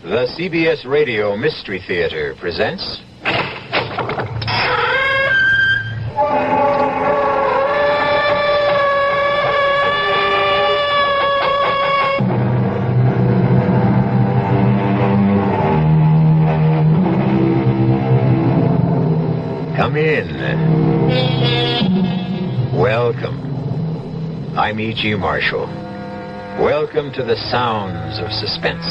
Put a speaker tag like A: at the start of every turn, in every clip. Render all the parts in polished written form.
A: The CBS Radio Mystery Theater presents... Come in. Welcome. I'm E.G. Marshall. Welcome to the sounds of suspense.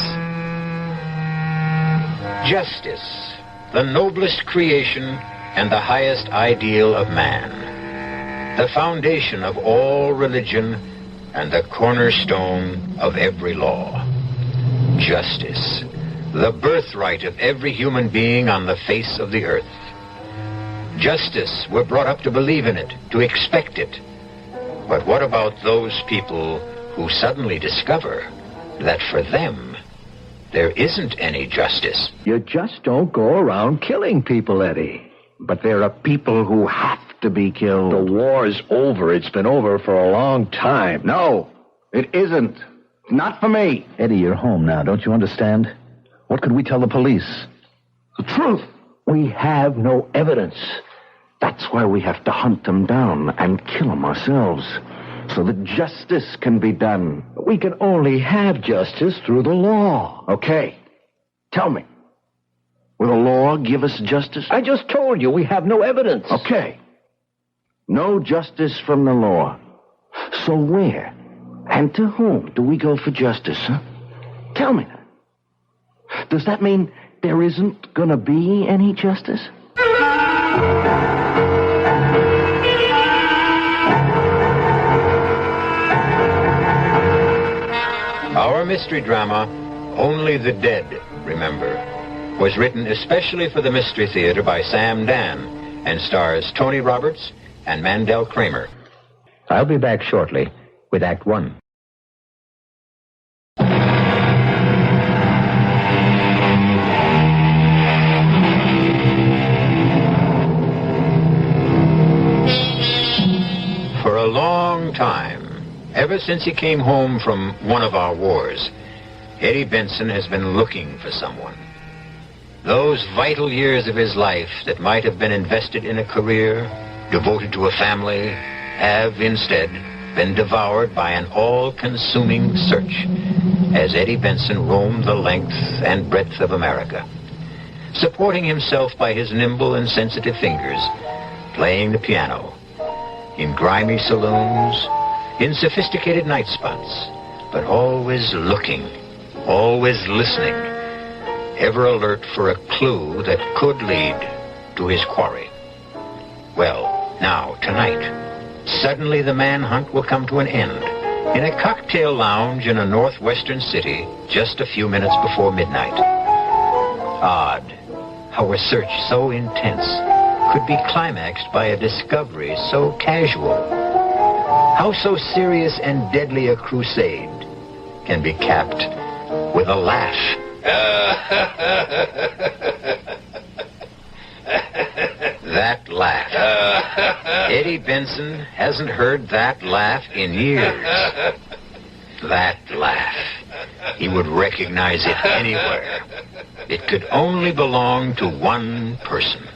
A: Justice, the noblest creation and the highest ideal of man. The foundation of all religion and the cornerstone of every law. Justice, the birthright of every human being on the face of the earth. Justice, we're brought up to believe in it, to expect it. But what about those people who suddenly discover that for them, there isn't any justice?
B: You just don't go around killing people, Eddie. But there are people who have to be killed.
C: The war's over. It's been over for a long time.
B: No, it isn't. Not for me.
C: Eddie, you're home now. Don't you understand? What could we tell the police?
B: The truth. We have no evidence. That's why we have to hunt them down and kill them ourselves, so that justice can be done. We can only have justice through the law. Okay, tell me, will the law give us justice? I just told you we have no evidence. Okay, no justice from the law. So where and to whom do we go for justice, huh? Tell me that. Does that mean there isn't going to be any justice?
A: Our mystery drama, Only the Dead Remember, was written especially for the Mystery Theater by Sam Dann and stars Tony Roberts and Mandel Kramer.
C: I'll be back shortly with Act One.
A: For a long time, ever since he came home from one of our wars, Eddie Benson has been looking for someone. Those vital years of his life that might have been invested in a career, devoted to a family, have instead been devoured by an all-consuming search as Eddie Benson roamed the length and breadth of America, supporting himself by his nimble and sensitive fingers, playing the piano, in grimy saloons, in sophisticated night spots, but always looking, always listening, ever alert for a clue that could lead to his quarry. Well, now, tonight, suddenly the manhunt will come to an end in a cocktail lounge in a northwestern city just a few minutes before midnight. Odd how a search so intense could be climaxed by a discovery so casual. How so serious and deadly a crusade can be capped with a laugh. That laugh. Eddie Benson hasn't heard that laugh in years. That laugh. He would recognize it anywhere. It could only belong to one person.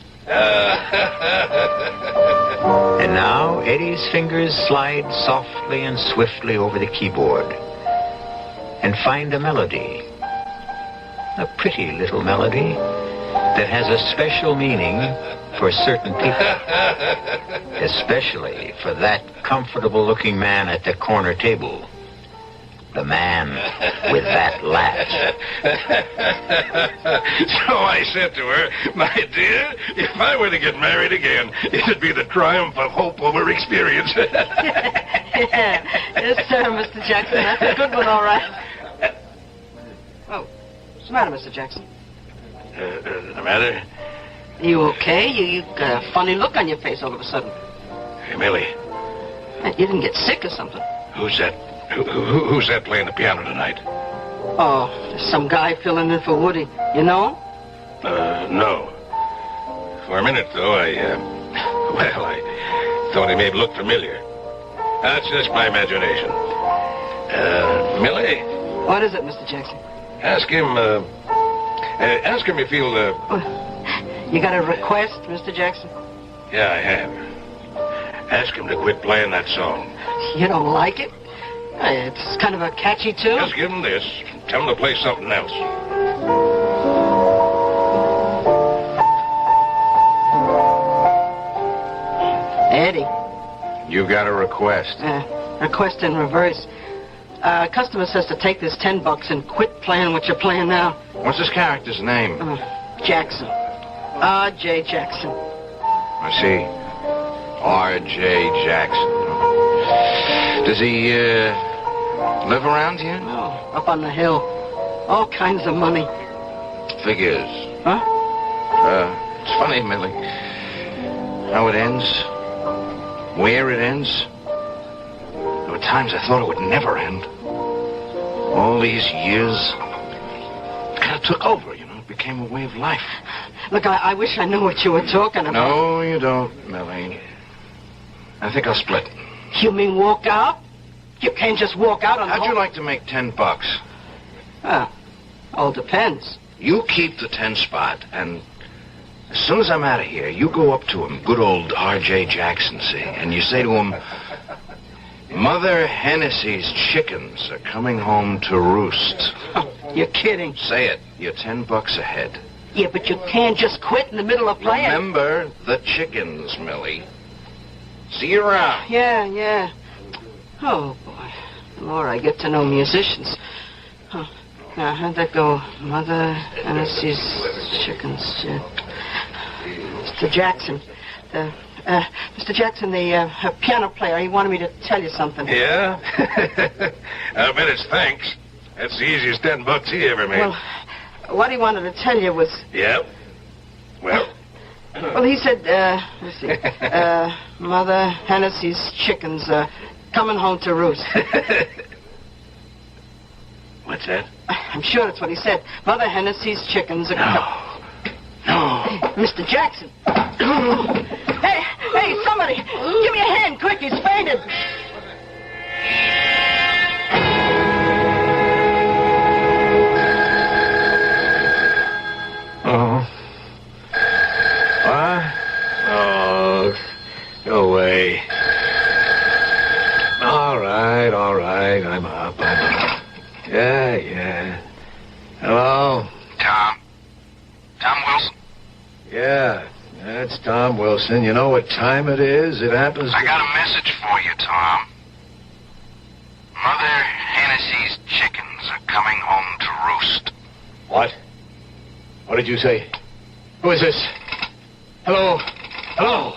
A: And now Eddie's fingers slide softly and swiftly over the keyboard and find a melody. A pretty little melody that has a special meaning for certain people. Especially for that comfortable-looking man at the corner table. The man with that laugh.
D: So I said to her, my dear, if I were to get married again, it'd be the triumph of hope over experience.
E: Yeah. Yes, sir, Mr. Jackson. That's a good one, all right. Oh, what's the matter, Mr. Jackson?
D: The matter?
E: You okay? You got a funny look on your face all of a sudden.
D: Hey, Millie.
E: You didn't get sick or something.
D: Who's that? Who's that playing the piano tonight?
E: Oh, there's some guy filling in for Woody. You know him?
D: No. For a minute, though, I thought he may have looked familiar. That's just my imagination. Millie?
E: What is it, Mr. Jackson?
D: Ask him, Ask him if he'll,
E: You got a request, Mr. Jackson?
D: Yeah, I have. Ask him to quit playing that song.
E: You don't like it? It's kind of a catchy tune.
D: Just give him this. Tell him to play something else.
E: Eddie.
A: You got a request.
E: Request in reverse. Customer says to take this $10 and quit playing what you're playing now.
A: What's his character's name?
E: Jackson. R.J. Jackson.
A: I see. R.J. Jackson. Does he, live around here?
E: Oh, up on the hill. All kinds of money.
A: Figures.
E: Huh?
A: It's funny, Millie. How it ends. Where it ends. There were times I thought it would never end. All these years. It kind of took over, you know. It became a way of life.
E: Look, I wish I knew what you were talking about.
A: No, you don't, Millie. I think I'll split.
E: You mean walk out? You can't just walk out on
A: How'd you like to make $10?
E: All depends.
A: You keep the 10 spot, and as soon as I'm out of here, you go up to him, good old R.J. Jackson, see, and you say to him, Mother Hennessy's chickens are coming home to roost.
E: Oh, you're kidding.
A: Say it. You're $10 ahead.
E: Yeah, but you can't just quit in the middle of playing.
A: Remember the chickens, Millie. See you around.
E: Yeah. Oh, boy. The more I get to know musicians. Huh. Now, how'd that go? Mother Hennessy's chickens. Mr. Jackson. Mr. Jackson, the piano player, he wanted me to tell you something.
D: Yeah? I bet it's thanks. That's the easiest $10 he ever made.
E: Well, what he wanted to tell you was...
D: Yep. Well?
E: Well, he said, let's see, Mother Hennessy's chickens are coming home to roost.
D: What's that?
E: I'm sure that's what he said. Mother Hennessy's chickens are...
D: No.
E: Mr. Jackson. Hey, somebody, give me a hand, quick, he's fainted.
D: Oh. What? Oh, go away. All right, I'm up. Yeah. Hello?
A: Tom Wilson?
D: Yeah, that's Tom Wilson. You know what time it is? It happens...
A: I got a message for you, Tom. Mother Hennessy's chickens are coming home to roost.
D: What? What did you say? Who is this? Hello?
E: Hello?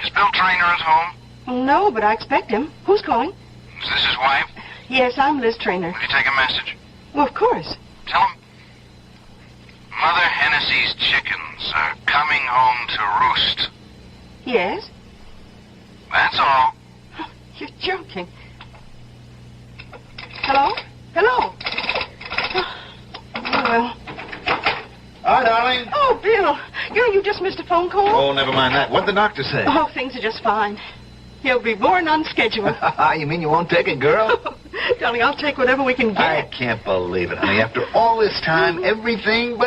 A: Is Bill Traynor at home?
E: No, but I expect him. Who's calling?
A: Is this his wife?
E: Yes, I'm Liz Traynor.
A: Will you take a message?
E: Well, of course.
A: Tell him Mother Hennessy's chickens are coming home to roost.
E: Yes?
A: That's all.
E: You're joking. Hello? Oh, well.
C: Hi, darling.
E: Oh, Bill. You just missed a phone call?
C: Oh, never mind that. What'd the doctor say?
E: Oh, things are just fine. He'll be born on schedule.
C: You mean you won't take it, girl?
E: Darling, I'll take whatever we can get.
C: I can't believe it, honey. After all this time, everything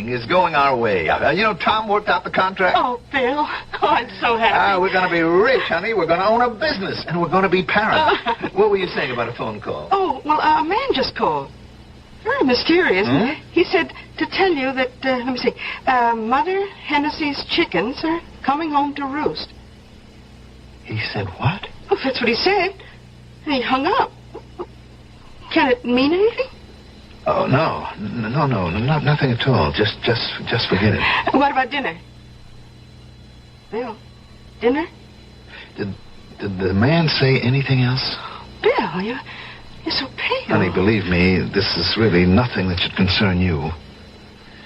C: is going our way. You know, Tom worked out the contract.
E: Oh, Bill. Oh, I'm so happy.
C: We're going to be rich, honey. We're going to own a business, and we're going to be parents. What were you saying about a phone call?
E: Oh, well, a man just called. Very mysterious.
C: Hmm?
E: He said to tell you that, let me see, Mother Hennessy's chickens are coming home to roost.
C: He said what?
E: Oh, that's what he said. And he hung up. Can it mean anything?
C: Oh, no, nothing at all. Just forget it.
E: What about dinner? Bill, dinner?
C: Did the man say anything else?
E: Bill, you're so pale.
C: Honey, believe me, this is really nothing that should concern you.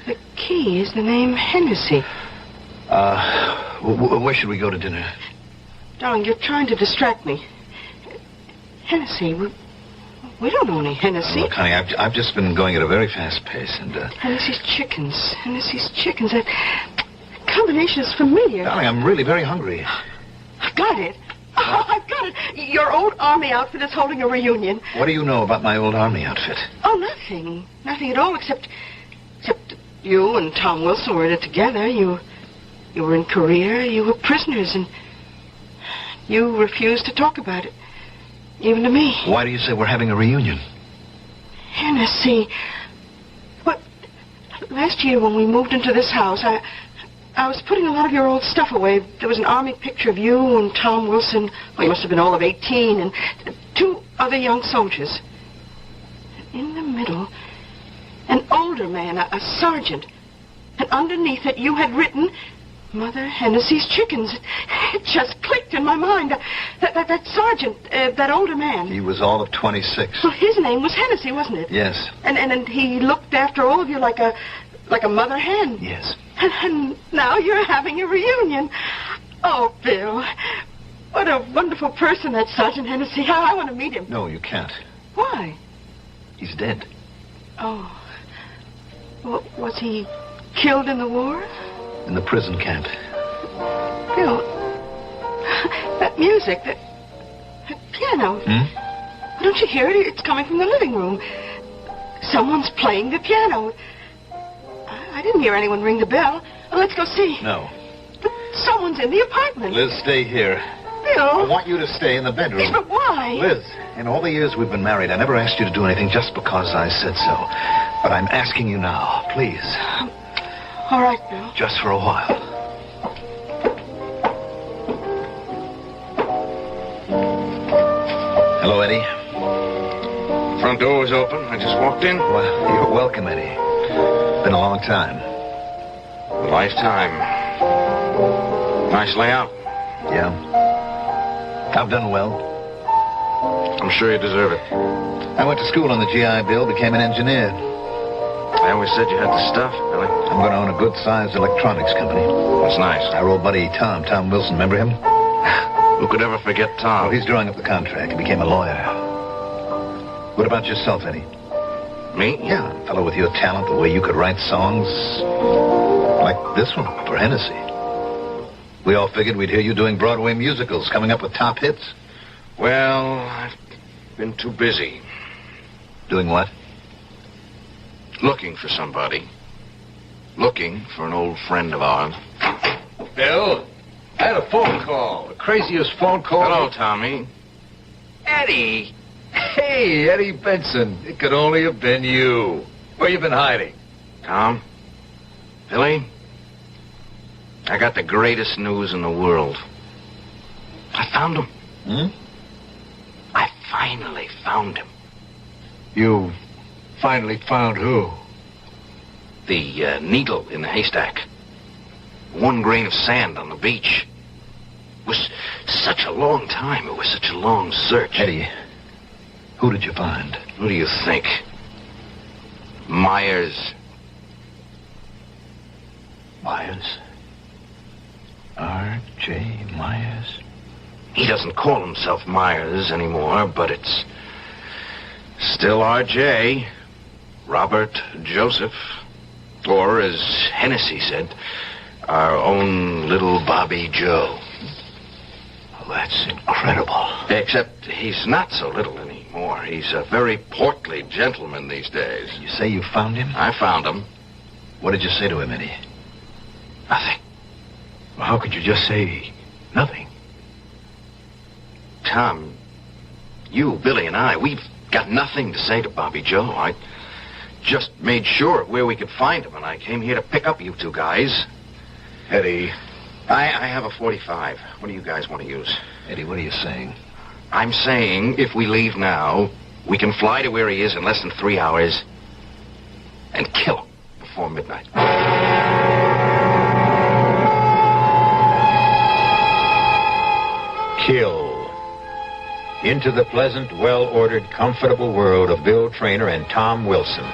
E: The key is the name Hennessy.
C: Where should we go to dinner?
E: Darling, you're trying to distract me. Hennessy, we don't know any Hennessy.
C: Look, honey, I've just been going at a very fast pace, and...
E: Hennessy's chickens. That combination is familiar.
C: Darling, I'm really very hungry.
E: I've got it. Oh, I've got it. Your old army outfit is holding a reunion.
C: What do you know about my old army outfit?
E: Oh, nothing. Nothing at all, except you and Tom Wilson were in it together. You were in Korea. You were prisoners, and you refused to talk about it, even to me.
C: Why do you say we're having a reunion?
E: Hennessy. What? Last year when we moved into this house, I was putting a lot of your old stuff away. There was an army picture of you and Tom Wilson. Well, you must have been all of 18, and 2 other young soldiers. In the middle, an older man, a sergeant. And underneath it, you had written, Mother Hennessy's chickens. It just clicked in my mind. That sergeant, that older man.
C: He was all of 26.
E: Well, his name was Hennessy, wasn't it?
C: Yes.
E: And he looked after all of you like a mother hen.
C: Yes.
E: And now you're having a reunion. Oh, Bill, what a wonderful person that Sergeant Hennessy. I want to meet him.
C: No, you can't.
E: Why?
C: He's dead.
E: Oh. Well, was he killed in the war?
C: In the prison camp.
E: Bill, that music, that piano. Don't you hear it? It's coming from the living room. Someone's playing the piano. I didn't hear anyone ring the bell. Well, let's go see.
C: No.
E: But someone's in the apartment.
C: Liz, stay here.
E: Bill.
C: I want you to stay in the bedroom.
E: Yes, but why?
C: Liz, in all the years we've been married, I never asked you to do anything just because I said so. But I'm asking you now, please.
E: All right, Bill.
C: Just for a while. Hello, Eddie.
D: Front door was open. I just walked in.
C: Well, you're welcome, Eddie. Been a long time.
D: A lifetime. Nice layout.
C: Yeah. I've done well.
D: I'm sure you deserve it.
C: I went to school on the GI Bill, became an engineer.
D: I always said you had the stuff, Billy.
C: I'm going to own a good-sized electronics company.
D: That's nice.
C: Our old buddy Tom Wilson, remember him?
D: Who could ever forget Tom?
C: Well, he's drawing up the contract. He became a lawyer. What about yourself, Eddie?
D: Me?
C: Yeah, a fellow with your talent, the way you could write songs like this one for Hennessy. We all figured we'd hear you doing Broadway musicals, coming up with top hits.
D: Well, I've been too busy.
C: Doing what?
D: Looking for somebody. Looking for an old friend of ours.
B: Bill, I had a phone call. The craziest phone call.
D: Hello, Tommy.
B: Eddie. Hey, Eddie Benson. It could only have been you. Where you been hiding?
D: Tom? Billy? I got the greatest news in the world. I found him. I finally found him.
B: You finally found who?
D: The needle in the haystack. 1 grain of sand on the beach. It was such a long time. It was such a long search.
C: Eddie, who did you find?
D: Who do you think? Myers.
C: Myers? R.J. Myers?
D: He doesn't call himself Myers anymore, but it's still R.J. Robert Joseph. Or, as Hennessy said, our own little Bobby Joe.
C: Well, that's incredible.
D: Except he's not so little anymore. He's a very portly gentleman these days.
C: You say you found him?
D: I found him.
C: What did you say to him, Eddie?
D: Nothing.
B: Well, how could you just say nothing?
D: Tom, you, Billy, and I, we've got nothing to say to Bobby Joe. I just made sure of where we could find him, and I came here to pick up you 2 guys.
B: Eddie.
D: I have a .45. What do you guys want to use?
C: Eddie, what are you saying?
D: I'm saying if we leave now, we can fly to where he is in less than 3 hours and kill him before midnight.
A: Kill. Into the pleasant, well-ordered, comfortable world of Bill Traynor and Tom Wilson,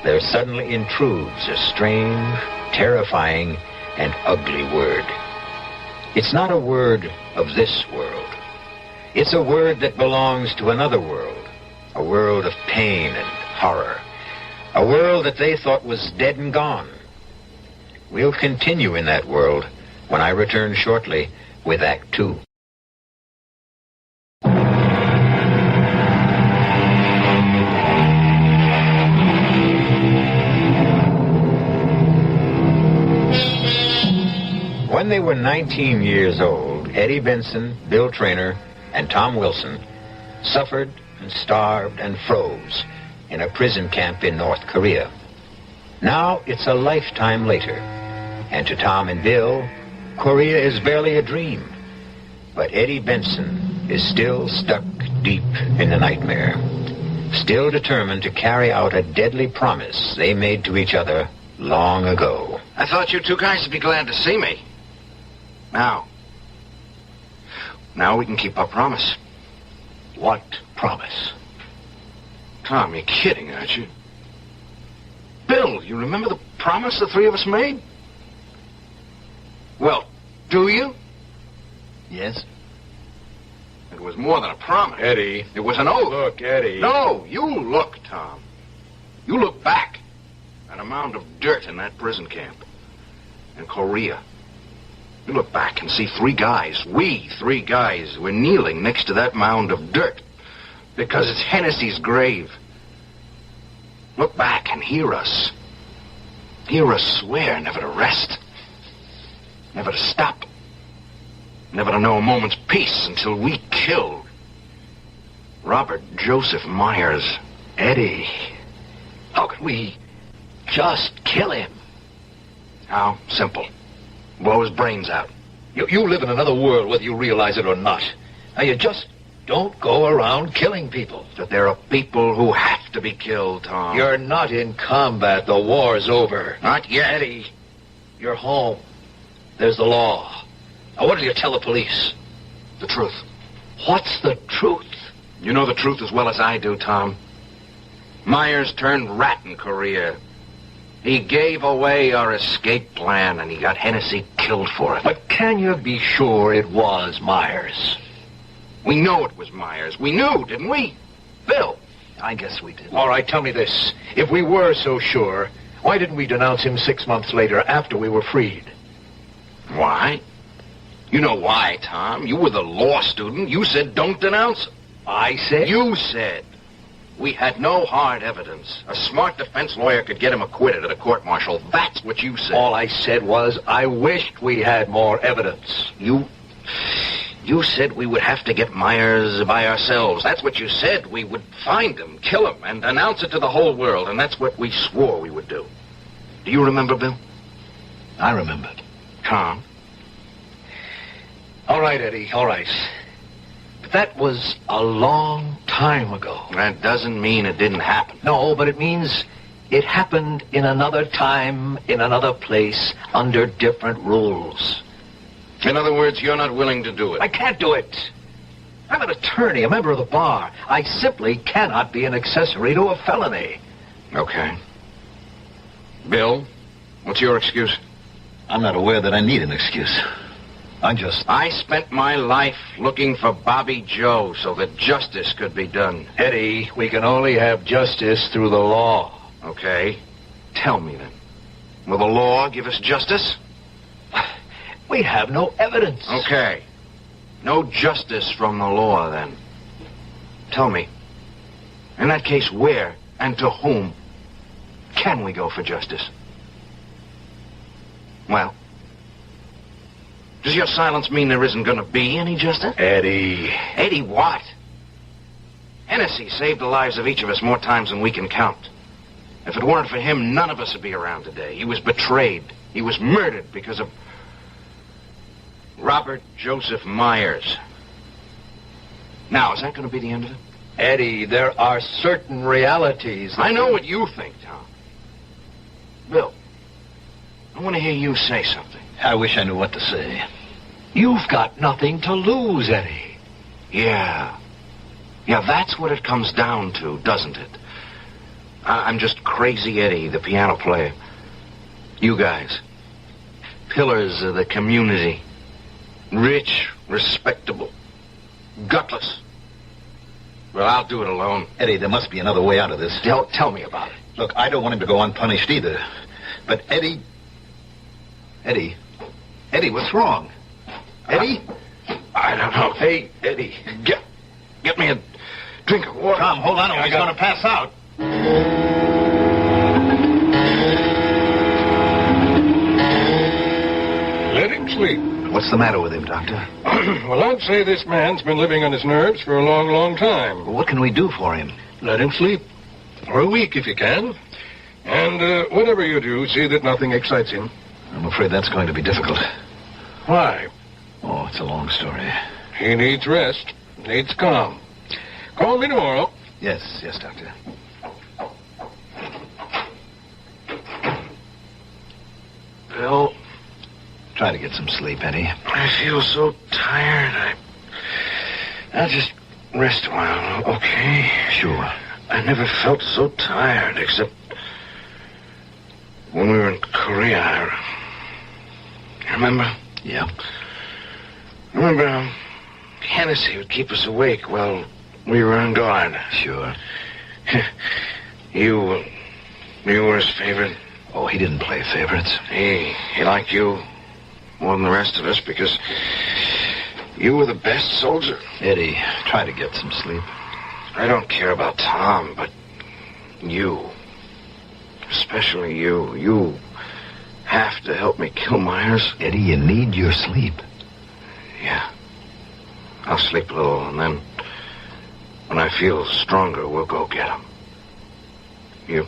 A: there suddenly intrudes a strange, terrifying, and ugly word. It's not a word of this world. It's a word that belongs to another world, a world of pain and horror, a world that they thought was dead and gone. We'll continue in that world when I return shortly with Act 2. When they were 19 years old, Eddie Benson, Bill Traynor, and Tom Wilson suffered and starved and froze in a prison camp in North Korea. Now it's a lifetime later, and to Tom and Bill, Korea is barely a dream. But Eddie Benson is still stuck deep in the nightmare, still determined to carry out a deadly promise they made to each other long ago.
D: I thought you two guys would be glad to see me. Now we can keep our promise.
B: What promise?
D: Tom, you're kidding, aren't you? Bill, you remember the promise the three of us made? Well, do you?
C: Yes?
D: It was more than a promise.
F: Eddie.
D: It was an oath.
F: Look, Eddie.
D: No, you look, Tom. You look back at a mound of dirt in that prison camp in Korea. You look back and see three guys. We three guys were kneeling next to that mound of dirt because it's Hennessy's grave. Look back and hear us. Hear us swear never to rest, never to stop, never to know a moment's peace until we killed Robert Joseph Myers.
B: Eddie, how can we just kill him?
D: How? Simple. Blow his brains out.
B: You live in another world, whether you realize it or not. Now, you just don't go around killing people.
D: That there are people who have to be killed, Tom.
B: You're not in combat. The war's over.
D: Not yet.
B: Eddie, you're home. There's the law. Now, what do you tell the police?
D: The truth.
B: What's the truth?
D: You know the truth as well as I do, Tom. Myers turned rat in Korea. He gave away our escape plan, and he got Hennessy killed for it.
B: But can you be sure it was Myers?
D: We know it was Myers. We knew, didn't we? Bill?
B: I guess we did. All right, tell me this. If we were so sure, why didn't we denounce him 6 months later after we were freed?
D: Why? You know why, Tom. You were the law student. You said don't denounce him.
B: I said?
D: You said. We had no hard evidence. A smart defense lawyer could get him acquitted at a court-martial. That's what you said.
B: All I said was I wished we had more evidence.
D: You said we would have to get Myers by ourselves. That's what you said. We would find him, kill him, and announce it to the whole world. And that's what we swore we would do. Do you remember, Bill?
C: I remember.
D: Tom?
B: All right, Eddie, all right. But that was a long time ago.
D: That doesn't mean it didn't happen.
B: No, but it means it happened in another time, in another place, under different rules.
D: In other words, you're not willing to do it.
B: I can't do it. I'm an attorney, a member of the bar. I simply cannot be an accessory to a felony.
D: Okay. Bill, what's your excuse?
C: I'm not aware that I need an excuse.
D: I spent my life looking for Bobby Joe so that justice could be done.
B: Eddie, we can only have justice through the law.
D: Okay. Tell me then. Will the law give us justice?
B: We have no evidence.
D: Okay. No justice from the law, then. Tell me. In that case, where and to whom can we go for justice? Well, does your silence mean there isn't going to be any justice?
B: Eddie.
D: Eddie what? Hennessy saved the lives of each of us more times than we can count. If it weren't for him, none of us would be around today. He was betrayed. He was murdered because of Robert Joseph Myers. Now, is that going to be the end of it?
B: Eddie, there are certain realities.
D: I know what you think, Tom. Bill, I want to hear you say something.
C: I wish I knew what to say.
B: You've got nothing to lose, Eddie.
D: Yeah, that's what it comes down to, doesn't it? I'm just Crazy Eddie, the piano player. You guys, pillars of the community. Rich, respectable, gutless. Well, I'll do it alone.
C: Eddie, there must be another way out of this.
D: Tell me about it.
C: Look, I don't want him to go unpunished either. But Eddie, what's wrong? Eddie?
D: I don't know.
B: Hey, Eddie.
D: Get me a drink of water.
C: Tom, hold on, or he's going to pass out.
F: Let him sleep.
C: What's the matter with him, Doctor?
F: Well, I'd say this man's been living on his nerves for a long, long time.
C: Well, what can we do for him?
F: Let him sleep. For a week, if you can. And whatever you do, see that nothing excites him.
C: I'm afraid that's going to be difficult.
F: Why?
C: Oh, it's a long story.
F: He needs rest. Needs calm. Call me tomorrow.
C: Yes, Doctor.
D: Bill,
C: Try to get some sleep, Eddie.
D: I feel so tired. I'll just rest a while, okay?
C: Sure.
D: I never felt so tired, except when we were in Korea. Remember?
C: Yeah.
D: Remember how Hennessy would keep us awake while we were on guard?
C: Sure.
D: You were his favorite.
C: Oh, he didn't play favorites.
D: He liked you more than the rest of us because you were the best soldier.
C: Eddie, try to get some sleep.
D: I don't care about Tom, but you, especially you have to help me kill Myers.
C: Eddie, you need your sleep.
D: Yeah. I'll sleep a little, and then when I feel stronger, we'll go get him. You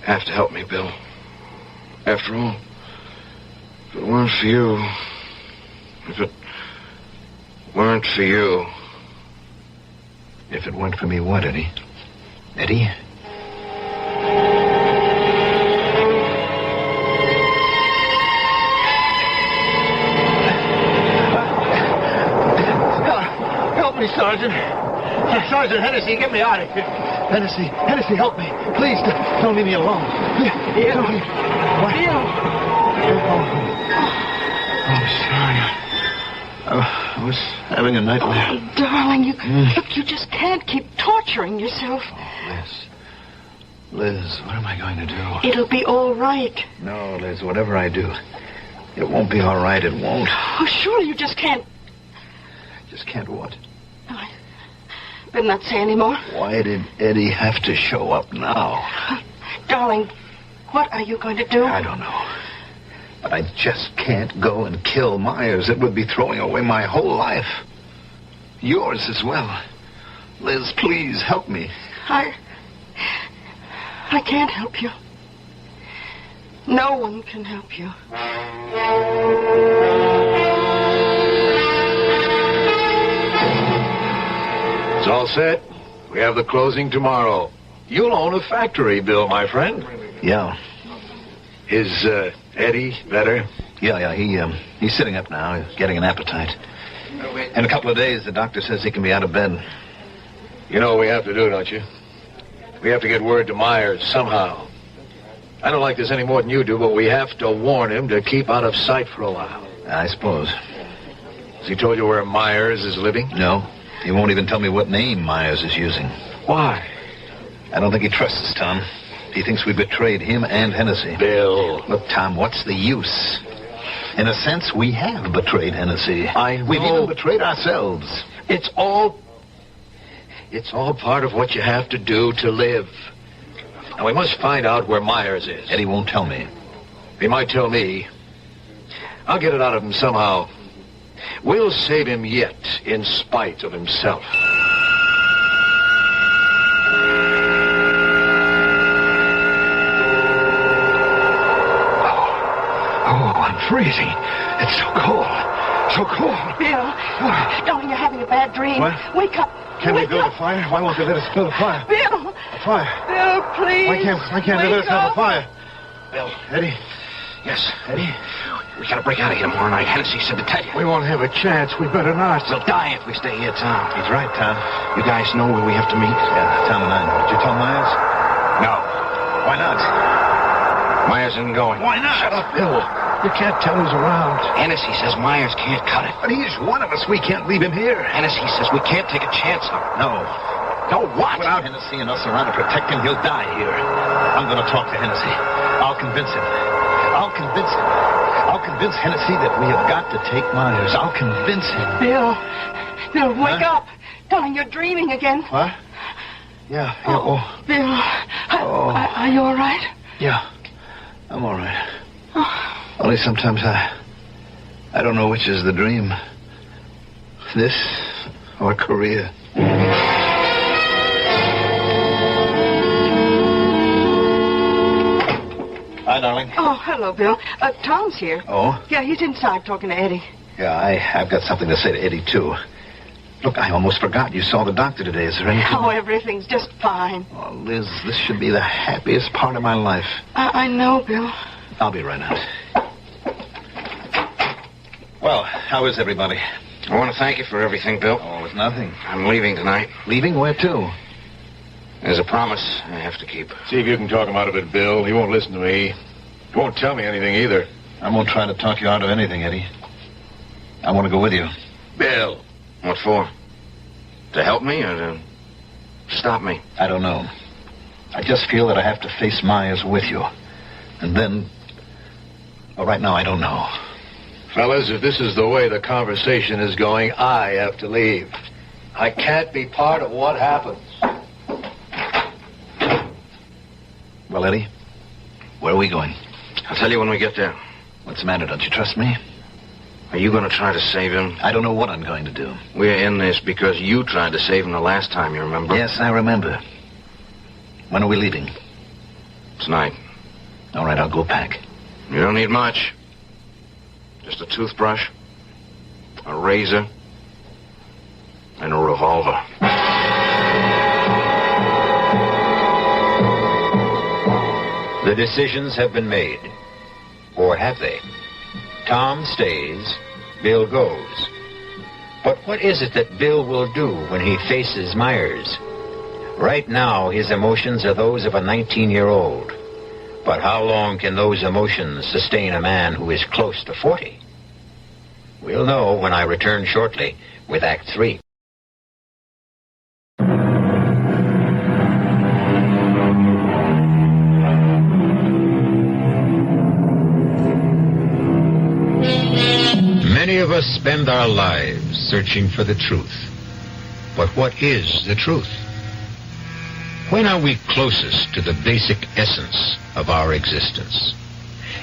D: have to help me, Bill. After all, if it weren't for you, if it weren't for you...
C: If it weren't for me, what, Eddie? Eddie?
B: Help me, Sergeant. Sergeant Hennessy, get me out of here. Hennessy, help me. Please, don't leave me alone.
E: Bill.
B: What?
E: Bill.
C: Oh, sorry. I was having a nightmare.
E: Oh, darling, look, you just can't keep torturing yourself.
C: Oh, Liz, what am I going to do?
E: It'll be all right.
C: No, Liz, whatever I do, it won't be all right. It won't.
E: Oh, surely you just can't...
C: Just can't what?
E: I better not say any more.
C: Why did Eddie have to show up now?
E: Darling, what are you going to do?
C: I don't know. But I just can't go and kill Myers. It would be throwing away my whole life. Yours as well. Liz, please help me.
E: I can't help you. No one can help you.
G: It's all set. We have the closing tomorrow. You'll own a factory, Bill, my friend.
C: Yeah.
G: Is Eddie better?
C: Yeah, he's sitting up now, he's getting an appetite. In a couple of days, the doctor says he can be out of bed.
G: You know what we have to do, don't you? We have to get word to Myers somehow. I don't like this any more than you do, but we have to warn him to keep out of sight for a while.
C: I suppose.
G: Has he told you where Myers is living?
C: No. He won't even tell me what name Myers is using.
G: Why?
C: I don't think he trusts us, Tom. He thinks we betrayed him and Hennessy.
G: Bill.
C: Look, Tom, what's the use? In a sense, we have betrayed Hennessy.
G: I know.
C: We've even betrayed ourselves.
G: It's all part of what you have to do to live. And we must find out where Myers is.
C: Eddie won't tell me.
G: He might tell me. I'll get it out of him somehow. We'll save him yet, in spite of himself.
C: Oh, I'm freezing. It's so cold. So cold.
E: Bill, darling, you're having a bad dream.
C: What?
E: Wake up.
C: Can we
E: Wake
C: build
E: up.
C: a fire? Why won't they let us build a fire?
E: Bill.
C: A fire.
E: Bill, please.
C: Why can't they let us have a fire?
D: Bill.
C: Eddie?
D: Yes.
C: Eddie?
D: We gotta break out of here tomorrow night. Hennessy said to tell you.
C: We won't have a chance. We better not.
D: We'll die if we stay here, Tom.
C: He's right, Tom.
D: You guys know where we have to meet?
C: Yeah, Tom and I know. Did you tell Myers?
D: No.
C: Why not?
D: Myers isn't going.
C: Why not? Shut up, Bill. You can't tell who's around.
D: Hennessy says Myers can't cut it.
C: But he's one of us. We can't leave him here.
D: Hennessy says we can't take a chance on him.
C: No.
D: No what?
C: Without Hennessy and us around to protect him, he'll die here. I'm going to talk to Hennessy. I'll convince him. I'll convince Hennessy that we have got to take Myers. I'll convince him.
E: Bill, wake up. Darling, you're dreaming again.
C: What? Yeah.
E: Bill, are you all right?
C: Yeah. I'm all right. Only sometimes I I don't know which is the dream. This or career. Hi, darling.
E: Oh, hello, Bill. Tom's here.
C: Oh?
E: Yeah, he's inside talking to Eddie.
C: Yeah, I've got something to say to Eddie, too. Look, I almost forgot you saw the doctor today. Is there anything?
E: Oh, everything's just fine.
C: Oh, Liz, this should be the happiest part of my life.
E: I know, Bill.
C: I'll be right out. Well, how is everybody?
D: I want to thank you for everything, Bill.
C: Oh, it's nothing.
D: I'm leaving tonight.
C: Leaving? Where to?
D: There's a promise I have to keep.
G: See if you can talk him out of it, Bill. He won't listen to me. He won't tell me anything either.
C: I won't try to talk you out of anything, Eddie. I want to go with you.
G: Bill.
D: What for? To help me or to stop me?
C: I don't know. I just feel that I have to face Myers with you. And then... Well, right now, I don't know.
G: Fellas, if this is the way the conversation is going, I have to leave. I can't be part of what happens.
C: Well, Eddie, where are we going?
D: I'll tell you when we get there.
C: What's the matter? Don't you trust me?
D: Are you going to try to save him?
C: I don't know what I'm going to do.
D: We're in this because you tried to save him the last time, you remember?
C: Yes, I remember. When are we leaving?
D: Tonight.
C: All right, I'll go pack.
D: You don't need much. Just a toothbrush, a razor, and a revolver.
A: The decisions have been made. Or have they? Tom stays, Bill goes. But what is it that Bill will do when he faces Myers? Right now, his emotions are those of a 19-year-old. But how long can those emotions sustain a man who is close to 40? We'll know when I return shortly with Act 3. Many of us spend our lives searching for the truth. But what is the truth? When are we closest to the basic essence of our existence?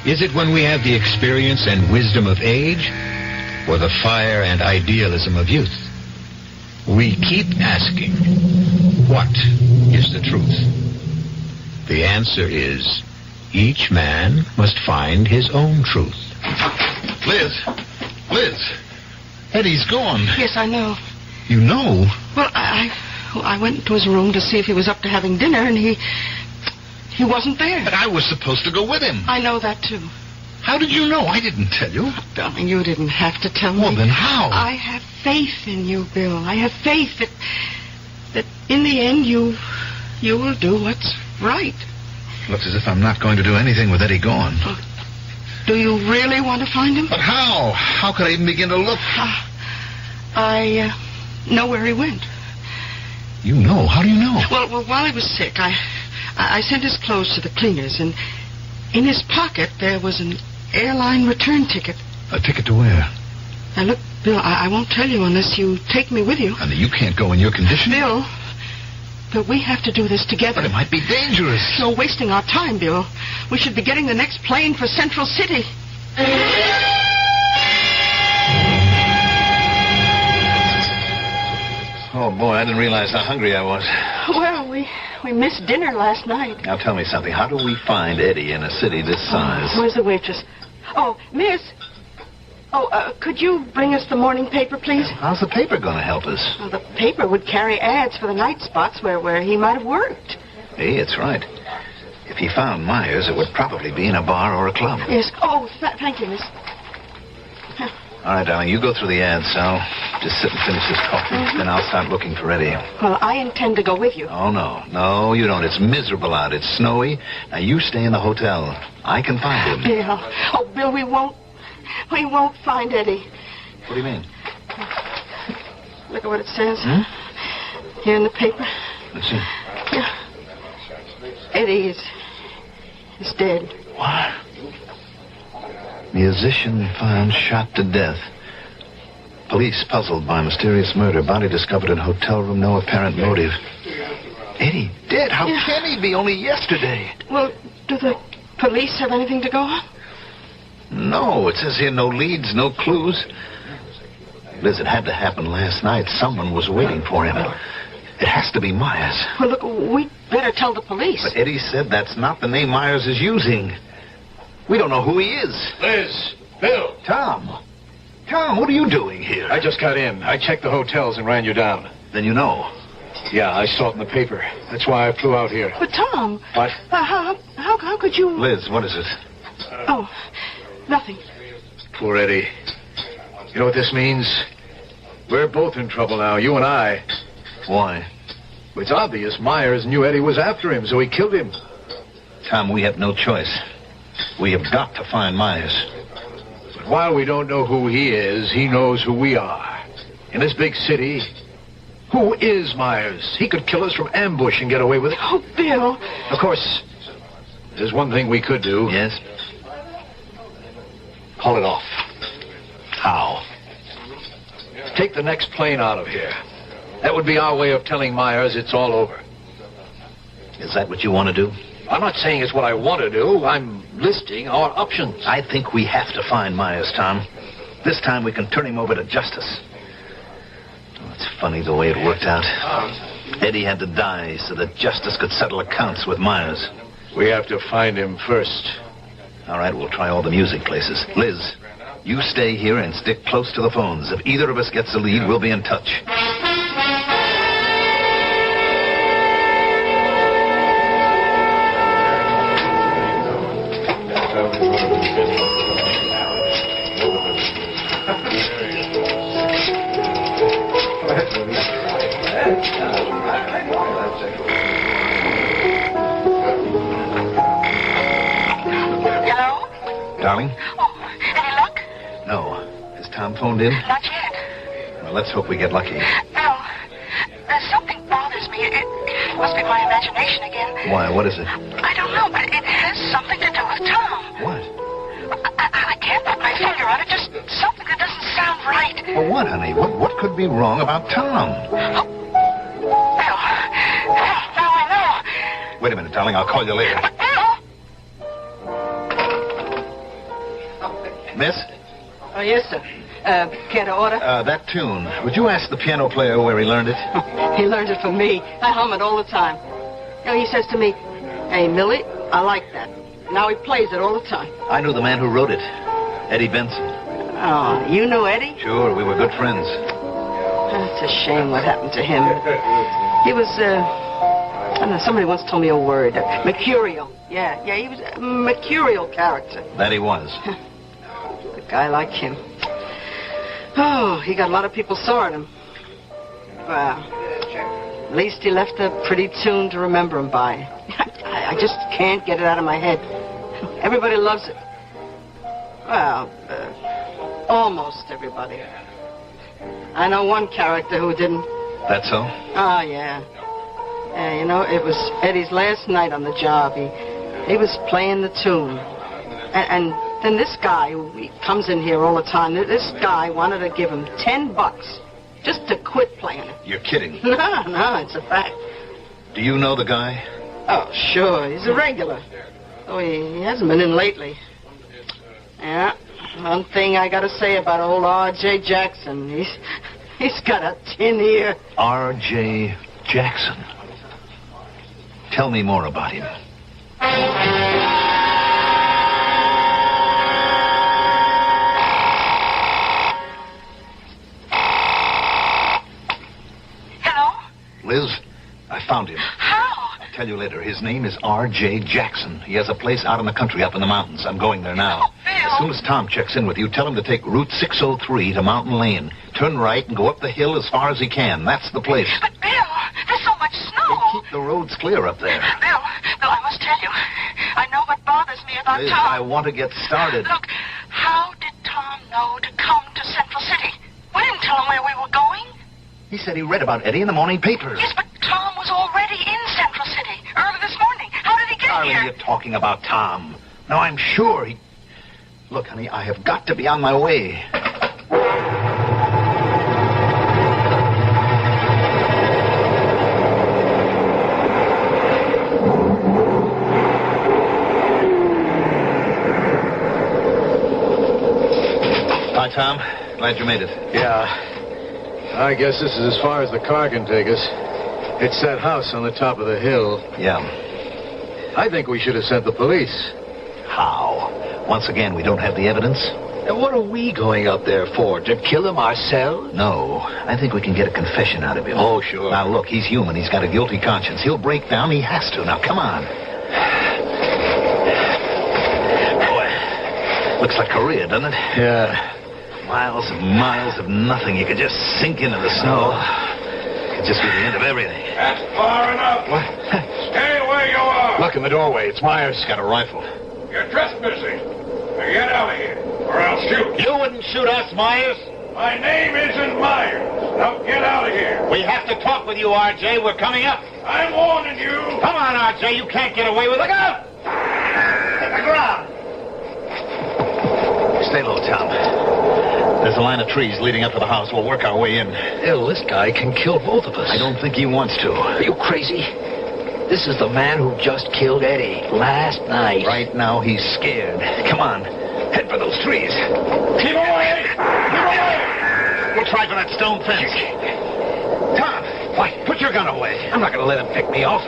A: Is it when we have the experience and wisdom of age, or the fire and idealism of youth? We keep asking, what is the truth? The answer is, each man must find his own truth.
C: Liz, Eddie's gone.
E: Yes, I know.
C: You know?
E: Well, I went into his room to see if he was up to having dinner, and he wasn't there.
C: But I was supposed to go with him.
E: I know that, too.
C: How did you know? I didn't tell you.
E: Darling, you didn't have to tell me.
C: Well, then how?
E: I have faith in you, Bill. I have faith that in the end you will do what's right.
C: Looks as if I'm not going to do anything with Eddie gone.
E: Do you really want to find him?
C: But how? How could I even begin to look?
E: I know where he went.
C: You know? How do you know?
E: Well, while he was sick, I sent his clothes to the cleaners, and in his pocket there was an airline return ticket.
C: A ticket to where?
E: Now, look, Bill, I won't tell you unless you take me with you.
C: I mean, you can't go in your condition.
E: Bill, we have to do this together.
C: But it might be dangerous.
E: You're wasting our time, Bill. We should be getting the next plane for Central City.
C: Oh, boy, I didn't realize how hungry I was.
E: Well, we missed dinner last night.
C: Now, tell me something. How do we find Eddie in a city this size?
E: Where's the waitress? Oh, miss. Oh, could you bring us the morning paper, please?
C: How's the paper going to help us?
E: Well, the paper would carry ads for the night spots where he might have worked.
C: Hey, it's right. If he found Myers, it would probably be in a bar or a club.
E: Yes. Oh, thank you, miss.
C: All right, darling, you go through the ads. I'll just sit and finish this coffee.
E: Mm-hmm.
C: Then I'll start looking for Eddie.
E: Well, I intend to go with you.
C: Oh, no. No, you don't. It's miserable out. It's snowy. Now, you stay in the hotel. I can find him.
E: Bill. Oh, Bill, we won't find Eddie.
C: What do you mean?
E: Look at what it says. Here in the paper.
C: Let's see.
E: Yeah. Eddie is dead.
C: What? Musician found shot to death. Police puzzled by mysterious murder. Body discovered in hotel room. No apparent motive. Eddie dead? How can he be? Only yesterday.
E: Well, do the police have anything to go on?
C: No, it says here no leads, no clues. Liz, it had to happen last night. Someone was waiting for him. It has to be Myers.
E: Well, look, we'd better tell the police.
C: But Eddie said that's not the name Myers is using. We don't know who he is.
G: Liz! Bill!
C: Tom! Tom, what are you doing here?
G: I just got in. I checked the hotels and ran you down.
C: Then you know.
G: Yeah, I saw it in the paper. That's why I flew out here.
E: But, Tom...
G: What?
E: How could you...
C: Liz, what is it?
E: Oh, nothing.
G: Poor Eddie. You know what this means? We're both in trouble now, you and I.
C: Why?
G: It's obvious Myers knew Eddie was after him, so he killed him.
C: Tom, we have no choice. We have got to find Myers.
G: But while we don't know who he is, he knows who we are. In this big city, who is Myers? He could kill us from ambush and get away with it.
E: Oh, Bill.
G: Of course, there's one thing we could do.
C: Yes?
G: Call it off.
C: How?
G: Take the next plane out of here. That would be our way of telling Myers it's all over.
C: Is that what you want to do?
G: I'm not saying it's what I want to do. I'm listing our options.
C: I think we have to find Myers, Tom. This time we can turn him over to justice. Oh, it's funny the way it worked out. Eddie had to die so that justice could settle accounts with Myers.
G: We have to find him first.
C: All right, we'll try all the music places. Liz, you stay here and stick close to the phones. If either of us gets a lead, we'll be in touch.
E: Hello?
C: Darling?
E: Oh, any luck?
C: No. Has Tom phoned in?
E: Not yet.
C: Well, let's hope we get lucky.
E: Bill, something bothers me. It must be my imagination again.
C: Why? What is it?
E: I don't know, but it has something to do with Tom.
C: What?
E: I can't put my finger on it. Just something that doesn't sound right.
C: Well, what, honey? What could be wrong about Tom?
E: Bill, now I know.
C: Wait a minute, darling. I'll call you later.
E: But Bill!
C: Miss?
E: Oh, yes, sir. Care to order?
C: That tune. Would you ask the piano player where he learned it?
E: He learns it from me. I hum it all the time. You know, he says to me, "Hey, Millie, I like that." Now he plays it all the time.
C: I knew the man who wrote it. Eddie Benson.
E: Oh, you knew Eddie?
C: Sure, we were good friends.
E: It's a shame what happened to him. He was, I don't know, somebody once told me a word. Mercurial. Yeah, he was a mercurial character.
C: That he was.
E: A guy like him. Oh, he got a lot of people sore at him. Well, at least he left a pretty tune to remember him by. I just can't get it out of my head. Everybody loves it. Well, almost everybody. I know one character who didn't.
C: That so?
E: Oh, yeah. Yeah, you know, it was Eddie's last night on the job. He was playing the tune. And then this guy, who he comes in here all the time, this guy wanted to give him $10 just to quit playing it.
C: You're kidding.
E: No, it's a fact.
C: Do you know the guy?
E: Oh, sure. He's a regular. Oh, he hasn't been in lately. Yeah. One thing I gotta say about old R.J. Jackson, he's got a tin ear.
C: R.J. Jackson. Tell me more about him.
E: Hello?
C: Liz, I found him.
E: How?
C: I'll tell you later. His name is R.J. Jackson. He has a place out in the country up in the mountains. I'm going there now.
E: Oh, Bill.
C: As soon as Tom checks in with you, tell him to take Route 603 to Mountain Lane. Turn right and go up the hill as far as he can. That's the place.
E: But, Bill, there's so much snow.
C: Keep the roads clear up there.
E: Bill, I must tell you. I know what bothers me about
C: Liz,
E: Tom.
C: I want to get started.
E: Look, how did Tom know to come to Central City? We didn't tell him where we were going.
C: He said he read about Eddie in the morning papers.
E: Yes, but Tom was already in Central City early this morning. How did he get
C: Darling,
E: here?
C: you're talking about Tom. Now, I'm sure he... Look, honey, I have got to be on my way. Tom. Glad you made it.
G: Yeah. I guess this is as far as the car can take us. It's that house on the top of the hill.
C: Yeah.
G: I think we should have sent the police.
C: How? Once again, we don't have the evidence?
G: And what are we going up there for? To kill him ourselves?
C: No. I think we can get a confession out of him.
G: Oh, sure.
C: Now, look, he's human. He's got a guilty conscience. He'll break down. He has to. Now, come on. Boy, looks like Korea, doesn't it?
G: Yeah.
C: Miles and miles of nothing. You could just sink into the snow. It could just be the end of everything.
F: That's far enough.
C: What?
F: Stay where you are.
G: Look in the doorway. It's Myers.
C: He's got a rifle.
F: You're trespassing. Now get out of here, or I'll shoot.
A: You wouldn't shoot us, Myers.
F: My name isn't Myers. Now get out of here.
A: We have to talk with you, R.J. We're coming up.
F: I'm warning you.
A: Come on, R.J. You can't get away with it. Look out! Hit the ground.
C: Stay low, Tom. There's a line of trees leading up to the house. We'll work our way in.
G: Hell, this guy can kill both of us.
C: I don't think he wants to.
B: Are you crazy? This is the man who just killed Eddie last night.
C: Right now, he's scared. Come on. Head for those trees.
F: Keep away. Keep away.
C: We'll try for that stone fence. Tom, why? Put your gun away.
G: I'm not going to let him pick me off.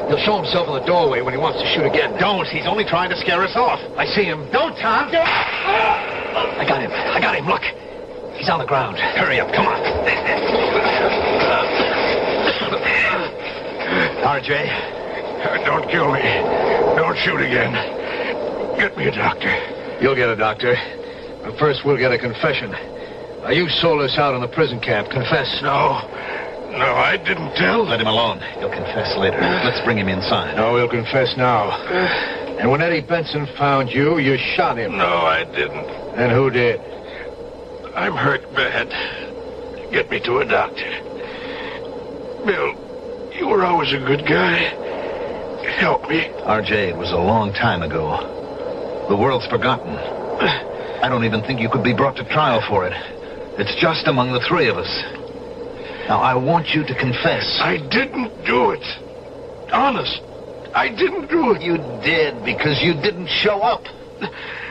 G: He'll show himself in the doorway when he wants to shoot again.
C: Don't. He's only trying to scare us off.
G: I see him.
C: Don't, Tom. Don't.
G: I got him. I got him. Look. He's on the ground.
C: Hurry up. Come on. R.J.
F: Don't kill me. Don't shoot again. Get me a doctor.
G: You'll get a doctor. But first, we'll get a confession. Now, you sold us out in the prison camp. Confess.
F: No, I didn't tell.
C: Let him alone. He'll confess later. Let's bring him inside.
G: No, he'll confess now. And when Eddie Benson found you, you shot him.
F: No, I didn't.
G: And who did?
F: I'm hurt bad. Get me to a doctor. Bill, you were always a good guy. Help me.
C: R.J., it was a long time ago. The world's forgotten. I don't even think you could be brought to trial for it. It's just among the three of us. Now, I want you to confess.
F: I didn't do it. Honest, I didn't do it.
C: You did, because you didn't show up.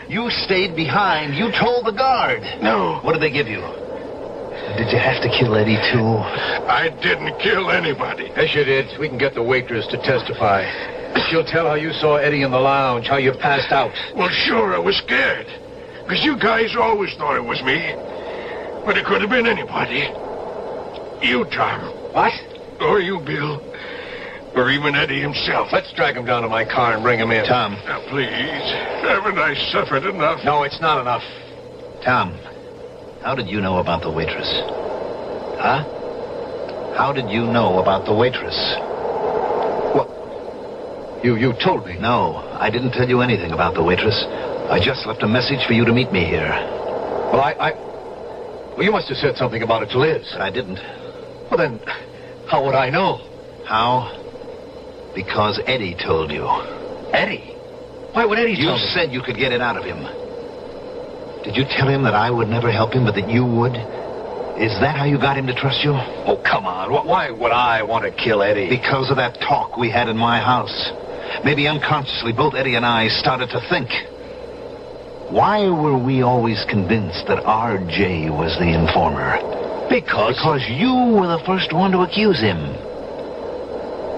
C: You stayed behind. You told the guard.
F: No.
C: What did they give you? Did you have to kill Eddie, too?
F: I didn't kill anybody.
G: Yes, you did. We can get the waitress to testify. She'll tell how you saw Eddie in the lounge, how you passed out.
F: Well, sure, I was scared. Because you guys always thought it was me. But it could have been anybody. You, Tom.
G: What?
F: Or you, Bill. Or even Eddie himself.
G: Let's drag him down to my car and bring him in.
C: Tom.
F: Now, please. Haven't I suffered enough?
G: No, it's not enough.
C: Tom, how did you know about the waitress?
G: Huh?
C: How did you know about the waitress?
G: What? You told me.
C: No, I didn't tell you anything about the waitress. I just left a message for you to meet me here.
G: Well, you must have said something about it to Liz.
C: But I didn't.
G: Well, then, how would I know?
C: How? Because Eddie told you.
G: Eddie? Why would Eddie tell
C: You
G: me?
C: said you could get it out of him. Did you tell him that I would never help him, but that you would? Is that how you got him to trust you?
G: Oh, come on. Why would I want to kill Eddie?
C: Because of that talk we had in my house. Maybe unconsciously, both Eddie and I started to think. Why were we always convinced that R.J. was the informer? Because you were the first one to accuse him.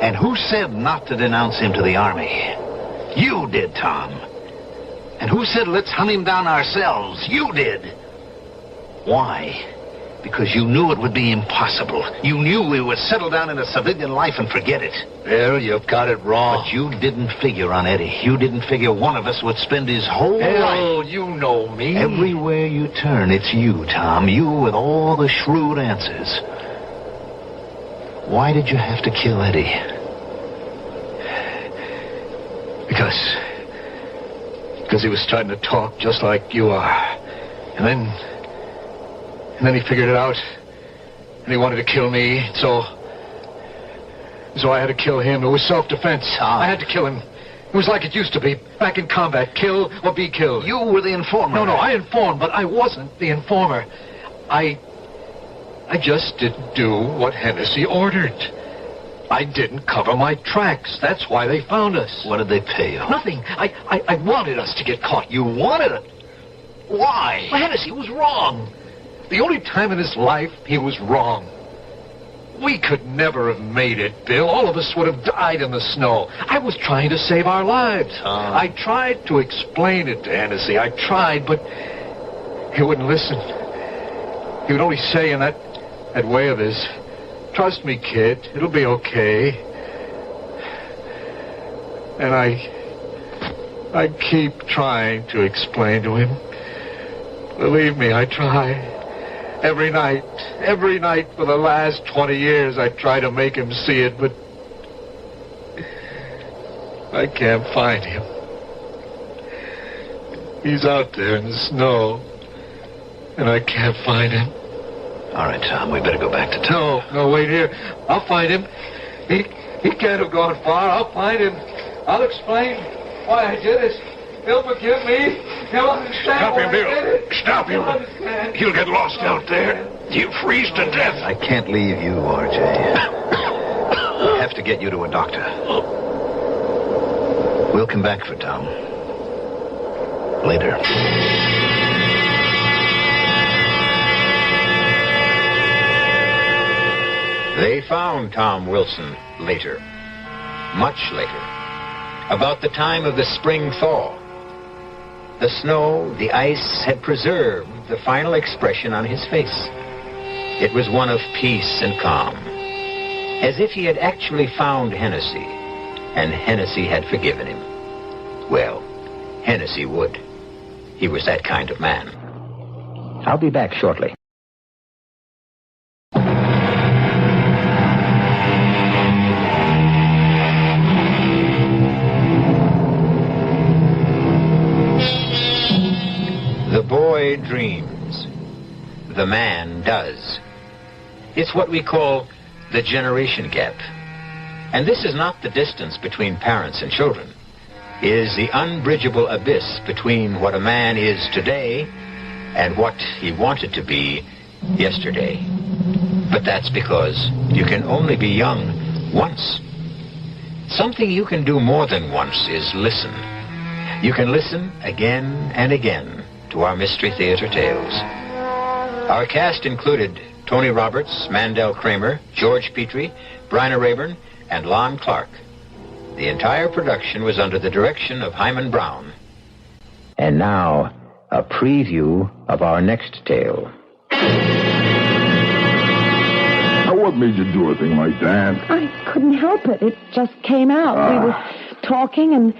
C: And who said not to denounce him to the army? You did, Tom. And who said let's hunt him down ourselves? You did. Why? Because you knew it would be impossible. You knew we would settle down in a civilian life and forget it.
G: Well, you've got it wrong.
C: But you didn't figure on Eddie. You didn't figure one of us would spend his whole life.
G: Hell, you know me.
C: Everywhere you turn, it's you, Tom. You with all the shrewd answers. Why did you have to kill Eddie?
G: Because he was starting to talk just like you are. And then he figured it out. And he wanted to kill me. So I had to kill him. It was self-defense. I had to kill him. It was like it used to be. Back in combat. Kill or be killed.
C: You were the informer.
G: No, I informed, but I wasn't the informer. I just didn't do what Hennessy ordered. I didn't cover my tracks. That's why they found us.
C: What did they pay you?
G: Nothing. I wanted us to get caught.
C: You wanted it?
G: Why? Well, Hennessy was wrong. The only time in his life he was wrong. We could never have made it, Bill. All of us would have died in the snow. I was trying to save our lives. I tried to explain it to Hennessy. I tried, but he wouldn't listen. He would only say in that way of his, "Trust me, kid. It'll be okay." And I keep trying to explain to him. Believe me, I try. Every night for the last 20 years, I try to make him see it, but I can't find him. He's out there in the snow, and I can't find him.
C: All right, Tom, we better go back to town.
G: No, wait here. I'll find him. He can't have gone far. I'll find him. I'll explain why I did it. He'll forgive me. He'll understand.
F: Stop him,
G: why I did
F: Bill.
G: it.
F: Stop him.
G: He'll understand.
F: He'll get lost out there. He'll freeze to death.
C: I can't leave you, RJ. I have to get you to a doctor. We'll come back for Tom. Later.
A: They found Tom Wilson later, much later, about the time of the spring thaw. The snow, the ice had preserved the final expression on his face. It was one of peace and calm, as if he had actually found Hennessy, and Hennessy had forgiven him. Well, Hennessy would. He was that kind of man.
B: I'll be back shortly.
A: The boy dreams. The man does. It's what we call the generation gap. And this is not the distance between parents and children. It is the unbridgeable abyss between what a man is today and what he wanted to be yesterday. But that's because you can only be young once. Something you can do more than once is listen. You can listen again and again to our Mystery Theater tales. Our cast included Tony Roberts, Mandel Kramer, George Petrie, Bryna Raeburn, and Lon Clark. The entire production was under the direction of Himan Brown.
B: And now, a preview of our next tale.
H: Now, what made you do a thing like that?
I: I couldn't help it. It just came out. We were talking, and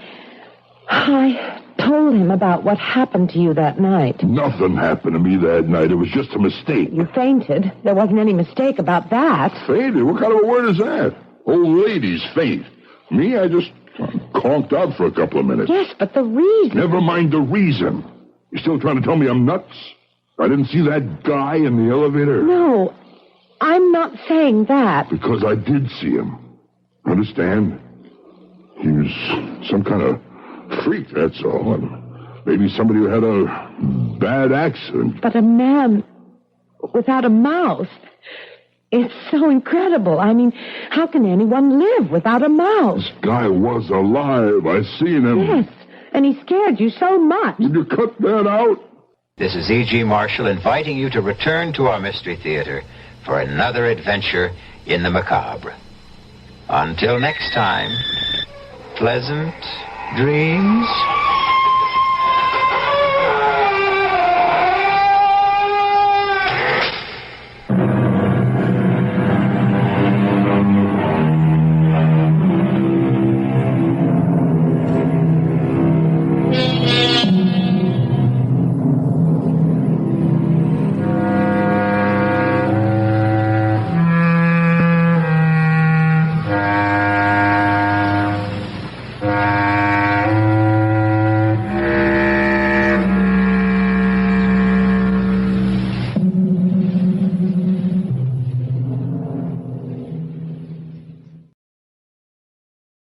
I: I told him about what happened to you that night.
H: Nothing happened to me that night. It was just a mistake.
I: You fainted. There wasn't any mistake about that.
H: Fainted? What kind of a word is that? Old ladies faint. Me, I just conked out for a couple of minutes.
I: Yes, but the reason...
H: Never mind the reason. You still trying to tell me I'm nuts? I didn't see that guy in the elevator?
I: No, I'm not saying that.
H: Because I did see him. Understand? He was some kind of freak, that's all. And maybe somebody who had a bad accident.
I: But a man without a mouth... It's so incredible. I mean, how can anyone live without a mouth?
H: This guy was alive. I seen him.
I: Yes, and he scared you so much.
H: Would you cut that out?
A: This is E.G. Marshall inviting you to return to our Mystery Theater for another adventure in the macabre. Until next time, pleasant dreams.